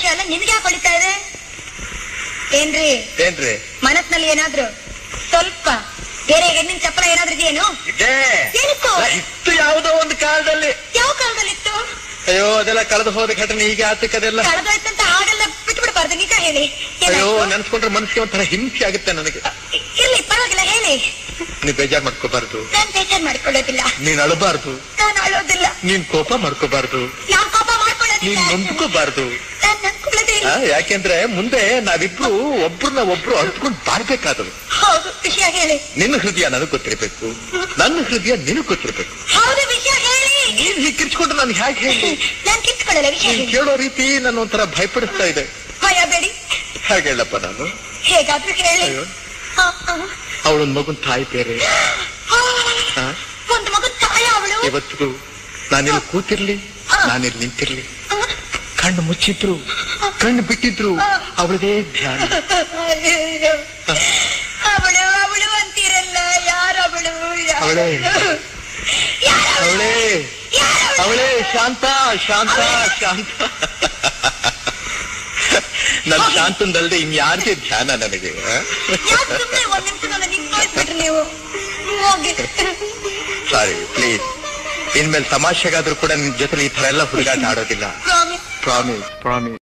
ವಿಷಯ ಎಲ್ಲ ನಿಮ್ಗೆ ಯಾಕೆ ಹೊಳಿತಾ ಇದೆ? ಏನ್ರಿ ಮನಸ್ಸಿನಲ್ಲಿ ಏನಾದ್ರು ಸ್ವಲ್ಪ ಬೇರೆ ಹೆಣ್ಣಿನ ಚಪ್ಪಲ ಏನಾದ್ರೂ ಇದೆಯೇನು? ಇತ್ತು ಯಾವುದೋ ಒಂದು ಕಾಲದಲ್ಲಿ. ಯಾವ ಕಾಲದಲ್ಲಿ ಇತ್ತು? ಅಯ್ಯೋ ಅದೆಲ್ಲ ಕಳೆದು ಹೋದ ಘಟನೆ ಈಗ ಆತಕ್ಕದೆಲ್ಲ ಕಳೆದೋಯ್ತಂತ ಹಾಗೆಲ್ಲ ಬಿಟ್ಬಿಡ್ಬಾರ್ದು, ನಿಜ ಹೇಳಿ. ಅಯ್ಯೋ ನೆನ್ಸ್ಕೊಂಡ್ರೆ ಮನಸ್ಸಿಗೆ ಒಂಥರ ಹಿಂಸೆ ಆಗುತ್ತೆ ನನಗೆ. ಇರ್ಲಿ ಪರವಾಗಿಲ್ಲ, ಹೇಳಿ. ನೀನ್ ಬೇಜಾರ್ ಮಾಡ್ಕೋಬಾರ್ದು. ನಾನ್ ಬೇಜಾರ್ ಮಾಡ್ಕೊಳ್ಳೋದಿಲ್ಲ. ನೀನ್ ಅಳಬಾರ್ದು. ನಾನು ಅಳೋದಿಲ್ಲ. ನೀನ್ ಕೋಪ ಮಾಡ್ಕೋಬಾರ್ದು. ನಾನ್ ಕೋಪ ಮಾಡ್ಕೊಳ್ಳೋದಿಲ್ಲ. ನೀನ್ ನೊಂದ್ಕೋಬಾರ್ದು. ನಾನ್ ನೊಂದ್ಕೊಳ್ಳೋದಿಲ್ಲ. ಯಾಕೆಂದ್ರೆ ಮುಂದೆ ನಾವಿಬ್ರು ಒಬ್ರನ್ನ ಒಬ್ರು ಅರ್ತ್ಕೊಂಡು ಬಾಳ್ಬೇಕಾದವು. ಹೌದು, ವಿಷಯ ಹೇಳಿ. ನಿನ್ನ ಹೃದಯ ನನಗ್ ಗೊತ್ತಿರ್ಬೇಕು, ನನ್ನ ಹೃದಯ ನಿನಗ್ ಗೊತ್ತಿರ್ಬೇಕು. ಹೌದು, ವಿಷಯ ಹೇಳಿ. ನೀನ್ ಹೀಗೆ ಕಿರ್ಚ್ಕೊಂಡ್ರೆ ನಾನು ಹೇಗೆ ಹೇಳಿ? ನಾನ್ ಕಿರ್ಚ್ಕೊಳ್ಳಲ್ಲ, ವಿಷಯ ಹೇಳಿ. ಕೇಳೋ ರೀತಿ ನನ್ನ ಒಂಥರ ಭಯಪಡಿಸ್ತಾ ಇದೆ. ಭಯ ಬೇಡಿ. ಹಾಗೇಳಪ್ಪ ನಾನು. ಹೇಗಾದ್ರೂ ಹೇಳಿ. ಅವಳೊಂದ್ ಮಗುನ್ ತಾಯಿ ಬೇರೆ. ಒಂದು ಮಗು ತಾಯಿ ಅವಳು. ಇವತ್ತಿಗೂ ನಾನಿಲ್ಲಿ ಕೂತಿರ್ಲಿ, ನಾನಿಲ್ಲಿ ನಿಂತಿರ್ಲಿ, ಕಣ್ಣು ಮುಚ್ಚಿದ್ರು ಕಣ್ಣು ಬಿಟ್ಟಿದ್ರು ಅವಳದೇ ಧ್ಯಾನ. ಅವಳು ಅವಳು ಅಂತೀರಲ್ಲ, ಯಾರವಳು? ಅವಳೇ ಅವಳೇ ಅವಳೇ ಶಾಂತ ಶಾಂತ ಶಾಂತ. ನನ್ ಶಾಂತಂದಲ್ದೆ ಇನ್ಯಾರಿಗೆ ಧ್ಯಾನ ನನಗೆ? ಸುಮ್ಮನೆ ಒಂದ್ ನಿಮಿಷ ನನ್ನ ನಿಂತ್ಕೊಳ್ಬಿಟ್ರಿ ನೀವು. ಹೋಗಿ. ಸಾರಿ ಪ್ಲೀಸ್, ಇನ್ಮೇಲೆ ತಮಾಷೆಗಾದ್ರೂ ಕೂಡ ನಿನ್ ಜೊತೆ ಈ ತರ ಎಲ್ಲ ಹುಡುಗಾಟ ಆಡೋದಿಲ್ಲ. Promise promise.